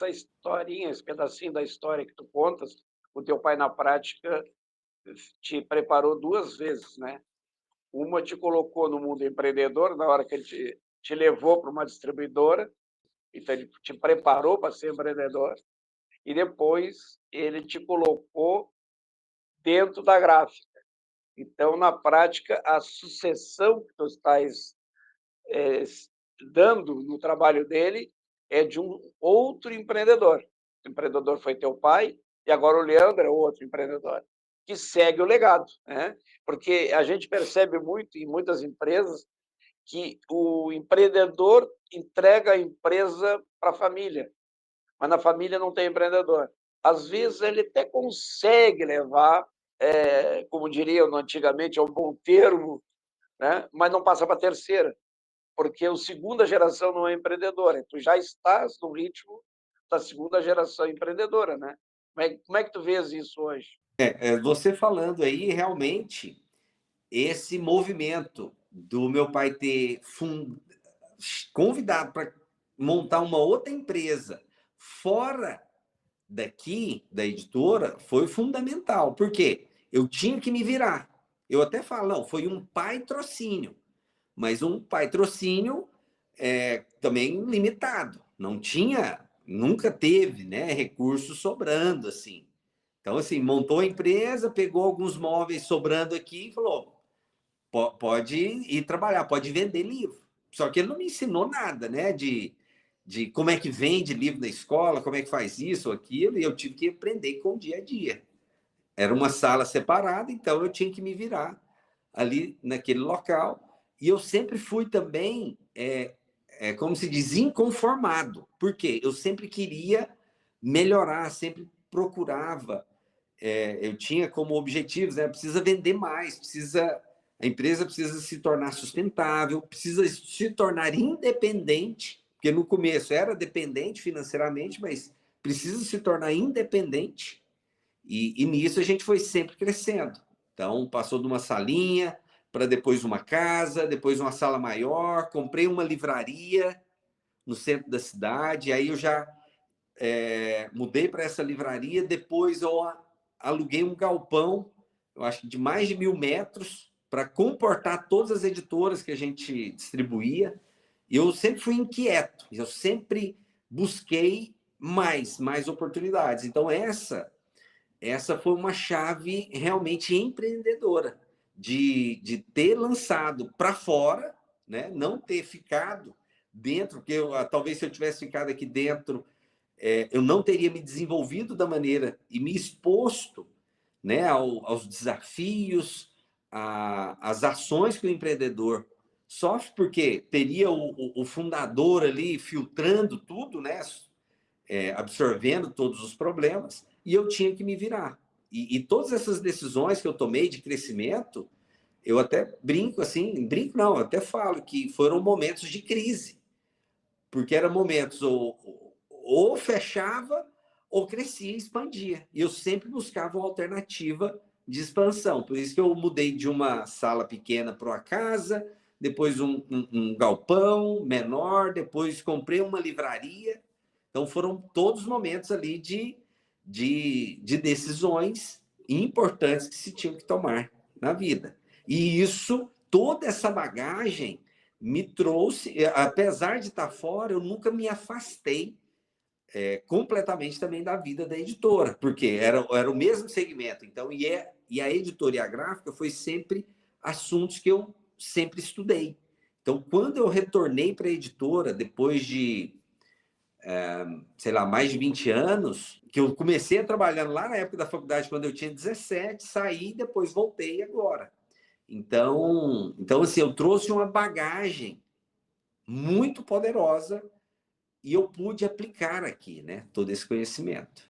essa historinha, esse pedacinho da história que tu contas, o teu pai na prática te preparou 2 vezes, né. Uma te colocou no mundo empreendedor, na hora que ele te levou para uma distribuidora, então ele te preparou para ser empreendedor, e depois ele te colocou dentro da gráfica. Então, na prática, a sucessão que tu estás, dando no trabalho dele é de um outro empreendedor. O empreendedor foi teu pai e agora o Leandro é outro empreendedor, que segue o legado, né. Porque a gente percebe muito em muitas empresas que o empreendedor entrega a empresa para a família, mas na família não tem empreendedor. Às vezes ele até consegue levar, como diriam antigamente, é um bom termo, né, mas não passa para a terceira, porque a segunda geração não é empreendedora. Tu já estás no ritmo da segunda geração empreendedora, né? Como é que tu vês isso hoje? Você falando aí, realmente, esse movimento do meu pai ter convidado para montar uma outra empresa fora daqui, da editora, foi fundamental. Por quê? Eu tinha que me virar. Eu até falo, não, foi um patrocínio, mas um patrocínio também limitado. Não tinha, nunca teve, né, recursos sobrando, assim. Então, assim, montou a empresa, pegou alguns móveis sobrando aqui e falou: Pode ir trabalhar, pode vender livro. Só que ele não me ensinou nada, né? De como é que vende livro na escola, como é que faz isso ou aquilo, e eu tive que aprender com o dia a dia. Era uma sala separada, então eu tinha que me virar ali naquele local. E eu sempre fui também, como se diz, inconformado. Por quê? Eu sempre queria melhorar, sempre procurava. Eu tinha como objetivos, né? Precisa vender mais, a empresa precisa se tornar sustentável, precisa se tornar independente, porque no começo era dependente financeiramente, mas precisa se tornar independente. E nisso a gente foi sempre crescendo. Então, passou de uma salinha para depois uma casa, depois uma sala maior, comprei uma livraria no centro da cidade, aí eu já mudei para essa livraria, depois eu aluguei um galpão, eu acho que de mais de 1.000 metros, para comportar todas as editoras que a gente distribuía. Eu sempre fui inquieto, eu sempre busquei mais oportunidades. Então, essa foi uma chave realmente empreendedora, de ter lançado para fora, né? Não ter ficado dentro, porque talvez se eu tivesse ficado aqui dentro, eu não teria me desenvolvido da maneira e me exposto, né, aos desafios, às ações que o empreendedor sofre, porque teria o fundador ali filtrando tudo, né, absorvendo todos os problemas, e eu tinha que me virar. E todas essas decisões que eu tomei de crescimento, eu até brinco assim, brinco não, eu até falo que foram momentos de crise, porque eram momentos ou fechava ou crescia e expandia. E eu sempre buscava uma alternativa de expansão. Por isso que eu mudei de uma sala pequena para uma casa, depois um galpão menor, depois comprei uma livraria. Então foram todos momentos ali de decisões importantes que se tinham que tomar na vida. E isso, toda essa bagagem me trouxe, apesar de estar fora, eu nunca me afastei completamente também da vida da editora, porque era o mesmo segmento. Então, e a editora e a gráfica foi sempre assuntos que eu sempre estudei. Então, quando eu retornei para a editora, depois de, sei lá, mais de 20 anos, que eu comecei a trabalhar lá na época da faculdade, quando eu tinha 17, saí, depois voltei agora. Então assim, eu trouxe uma bagagem muito poderosa e eu pude aplicar aqui, né, todo esse conhecimento.